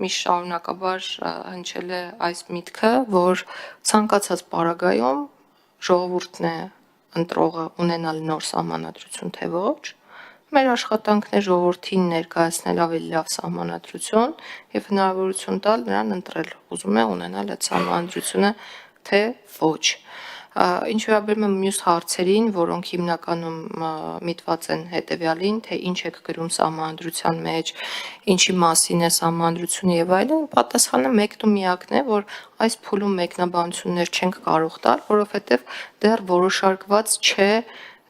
միշտ շարունակաբար հնչել է այս միտքը, որ ցանկացած պարագայում ժողովուրդն է ընտրողը ունենալ նոր սահմանադրություն, թե ոչ։ Մեր աշխատանքն է ժողովրդին ներկայացնել ավելի լավ սահմանադրություն եւ հնարավորություն տալ նրան ընտրել, ուզում է ունենալ այդ սահմանադրությունը, թե ոչ։ Ինչ վերաբերում է մյուս հարցերին, որոնք հիմնականում միտված են հետեւյալին, թե ինչ եք գրում սահմանադրության մեջ, ինչի մասին է սահմանադրությունը եւ այլն, պատասխանը մեկն ու միակն է, որ այս փուլում մեկնաբանություններ չենք կարող տալ, որովհետեւ դեռ որոշարկված չէ,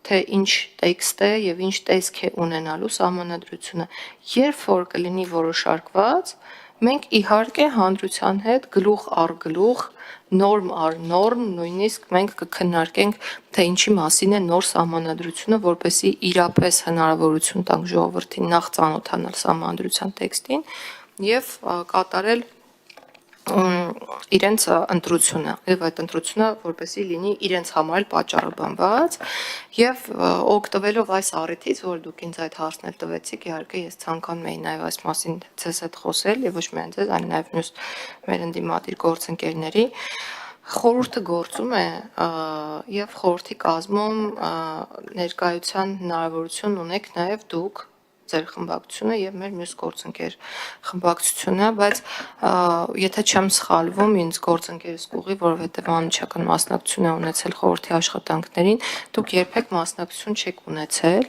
թե ինչ տեքստ է եւ ինչ տեսք է ունենալու սահմանադրությունը։ Երբ որ կլինի որոշարկված, մենք իհարկե հանրության հետ գլուխ առ գլուխ, նորմ առ նորմ, նույնիսկ մենք կքննարկենք, թե ինչի մասին է նոր սահմանադրությունը, որպեսզի իրապես հնարավորություն տանք ժողովրդին նախ ծանոթանալ սահմանադրության տեքստին եւ կատարել իրենց ընտրությունը եւ այդ ընտրությունը որպեսզի լինի իրենց համար պատճառաբանված եւ օգտվելով այս առիթից, որ դուք ինձ այդ հարցն էլ տվեցիք, իհարկե ես ցանկանում եի նաեւ այս մասին ձեզ հետ խոսել եւ ոչ միայն ձեզ, այլ նաեւ մյուս մեր ընդդիմադիր գործընկերների խորհուրդը գործում է եւ խորհրդի կազմում ներկայության հնարավորություն ունեք նաեւ դուք ձեր խմբակցությունը եւ մեր մյուս գործընկեր խմբակցությունը, բայց եթե չեմ սխալվում, ինձ գործընկերս կուղի, որովհետեւ անմիջական մասնակցություն է ունեցել խորհրդի աշխատանքներին, դուք երբեք մասնակցություն չեք ունեցել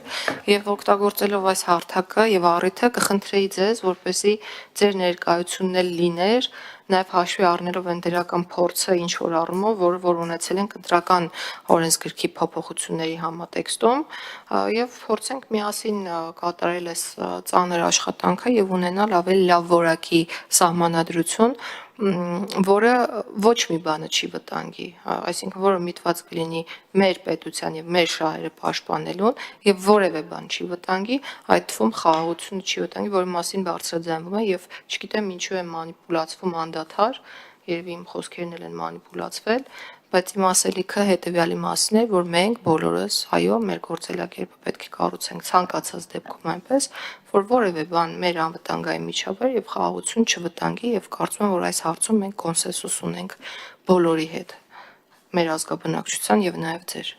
եւ օգտագործելով այս հարթակը եւ առիթը կխնդրեի ձեզ, որպեսզի ձեր ներկայությունն էլ լիներ, նաեւ հաշվի առնելով այն դրական փորձը ինչ որ առումով, որ ունեցել ենք ընտրական օրենսգրքի փոփոխությունների համատեքստում եւ փորձենք միասին կատարել այս ծանր աշխատանքը եւ ունենալ ավելի լավ որակի սահմանադրություն, որը ոչ մի բանը չի վտանգի, այսինքն որը միտված կլինի մեր պետության եւ մեր շահերը պաշտպանելուն եւ որևէ բան չի վտանգի, այդ թվում խաղաղությունը չի վտանգի, որի մասին բարձրաձայնվում է եւ չգիտեմ ինչու է մանիպուլացվում անդադար, երևի իմ խոսքերն էլ են մանիպուլացվել, բայց իմ ասելիքը հետեւյալի մասին է, որ մենք բոլորս, այո, մեր գործելակերպը պետք է կառուցենք ցանկացած դեպքում այնպես, որ որևէ բան մեր անվտանգային միջավայր եւ խաղաղություն չվտանգի եւ կարծում եմ, որ այս հարցում մենք կոնսենսուս ունենք բոլորի հետ, մեր ազգաբնակչության եւ նաեւ ձեր